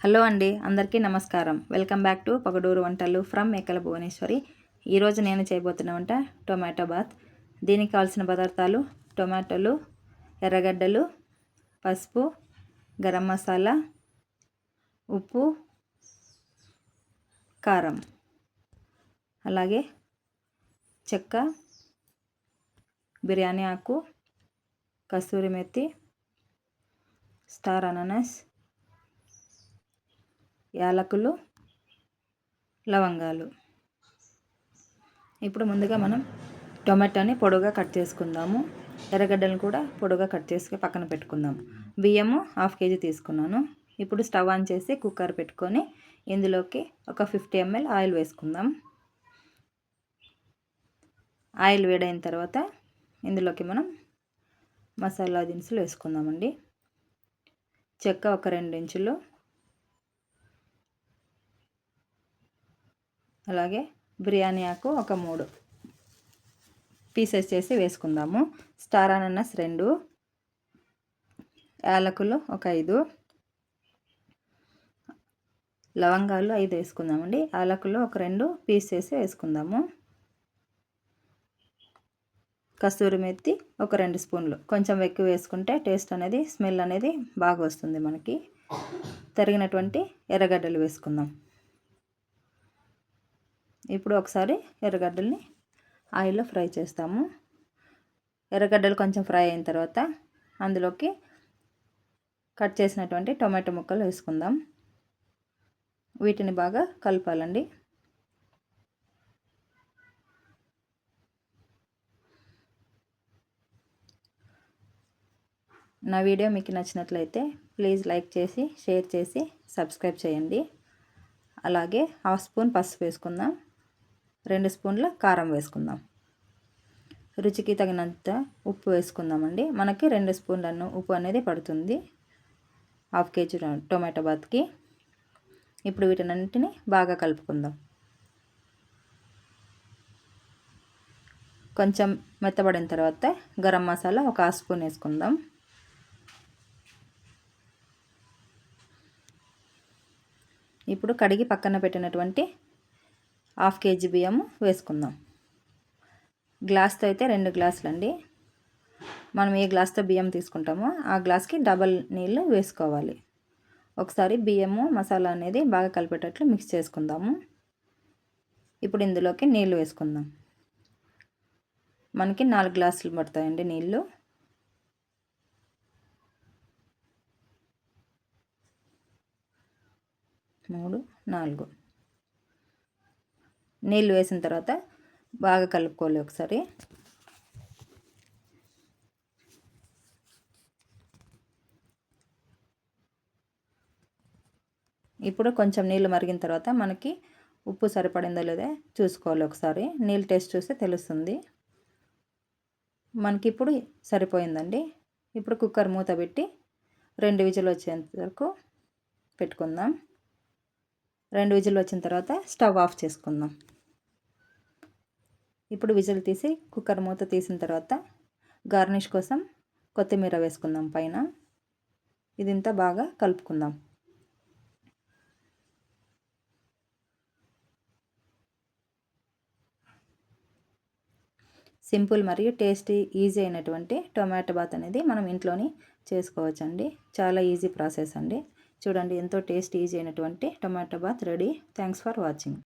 Hello అండి, అందరికీ నమస్కారం. వెల్కమ్ బ్యాక్ టు పగడూరు వంటలు ఫ్రమ్ మేకల భువనేశ్వరి. ఈరోజు నేను చేయబోతున్న వంట టొమాటో బాత్. దీనికి కావాల్సిన పదార్థాలు: టొమాటోలు, ఎర్రగడ్డలు, పసుపు, గరం మసాలా, ఉప్పు, కారం, అలాగే చెక్క, బిర్యానీ ఆకు, కస్తూరి మెత్తి, స్టార్ అనానస్, యాలకులు, లవంగాలు. ఇప్పుడు ముందుగా మనం టొమాటోని పొడుగా కట్ చేసుకుందాము. ఎర్రగడ్డలను కూడా పొడుగా కట్ చేసి పక్కన పెట్టుకుందాం. బియ్యము 1/2 kg తీసుకున్నాను. ఇప్పుడు స్టవ్ ఆన్ చేసి కుక్కర్ పెట్టుకొని ఇందులోకి ఒక 50 ml ఆయిల్ వేసుకుందాం. ఆయిల్ వేడైన తర్వాత ఇందులోకి మనం మసాలా దినుసులు వేసుకుందామండి. చెక్క ఒక 2 ఇంచులు, అలాగే బిర్యానీ ఆకు ఒక 3 పీసెస్ చేసి వేసుకుందాము. స్టార్ అనానస్ 2, యాలకులు ఒక 5, లవంగాలు 5 వేసుకుందామండి. యాలకులు ఒక 2 పీస్ చేసి వేసుకుందాము. కస్తూరి మెత్తి ఒక 2 స్పూన్లు, కొంచెం ఎక్కువ వేసుకుంటే టేస్ట్ అనేది, స్మెల్ అనేది బాగా వస్తుంది మనకి. తరిగినటువంటి ఎర్రగడ్డలు వేసుకుందాం. ఇప్పుడు ఒకసారి ఎర్రగడ్డల్ని ఆయిల్లో ఫ్రై చేస్తాము. ఎర్రగడ్డలు కొంచెం ఫ్రై అయిన తర్వాత అందులోకి కట్ చేసినటువంటి టొమాటో ముక్కలు వేసుకుందాం. వీటిని బాగా కలపాలండి. నా వీడియో మీకు నచ్చినట్లయితే ప్లీజ్ లైక్ చేసి, షేర్ చేసి, సబ్స్క్రైబ్ చేయండి. అలాగే 1/2 స్పూన్ పసుపు వేసుకుందాం. 2 స్పూన్ల కారం వేసుకుందాం. రుచికి తగినంత ఉప్పు వేసుకుందామండి. మనకి 2 స్పూన్ల ఉప్పు అనేది పడుతుంది 1/2 kg టొమాటో బాత్కి. ఇప్పుడు వీటన్నింటిని బాగా కలుపుకుందాం. కొంచెం మెత్తబడిన తర్వాత గరం మసాలా ఒక 1/2 స్పూన్ వేసుకుందాం. ఇప్పుడు కడిగి పక్కన పెట్టినటువంటి 1/2 kg బియ్యము వేసుకుందాం. గ్లాస్తో అయితే 2 గ్లాసులు అండి. మనం ఏ గ్లాస్తో బియ్యం తీసుకుంటామో ఆ గ్లాస్కి డబల్ నీళ్ళు వేసుకోవాలి. ఒకసారి బియ్యము మసాలా అనేది బాగా కలిపేటట్లు మిక్స్ చేసుకుందాము. ఇప్పుడు ఇందులోకి నీళ్ళు వేసుకుందాం. మనకి 4 గ్లాసులు పడతాయండి నీళ్ళు. మూడు 4 నీళ్ళు వేసిన తర్వాత బాగా కలుపుకోవాలి ఒకసారి. ఇప్పుడు కొంచెం నీళ్ళు మరిగిన తర్వాత మనకి ఉప్పు సరిపడిందో లేదో చూసుకోవాలి ఒకసారి. నీళ్ళు టేస్ట్ చూస్తే తెలుస్తుంది. మనకి ఇప్పుడు సరిపోయిందండి. ఇప్పుడు కుక్కర్ మూత పెట్టి 2 విజిల్ వచ్చేంత వరకు పెట్టుకుందాం. 2 విజిల్ వచ్చిన తర్వాత స్టవ్ ఆఫ్ చేసుకుందాం. ఇప్పుడు విజిల్ తీసి కుక్కర్ మూత తీసిన తర్వాత గార్నిష్ కోసం కొత్తిమీర వేసుకుందాం పైన. ఇదంతా బాగా కలుపుకుందాం. సింపుల్ మరియు టేస్టీ, ఈజీ అయినటువంటి టొమాటో బాత్ అనేది మనం ఇంట్లోని చేసుకోవచ్చండి. చాలా ఈజీ ప్రాసెస్ అండి. చూడండి, ఎంతో టేస్ట్ ఈజీ అయినటువంటి tomato bath ready. Thanks for watching.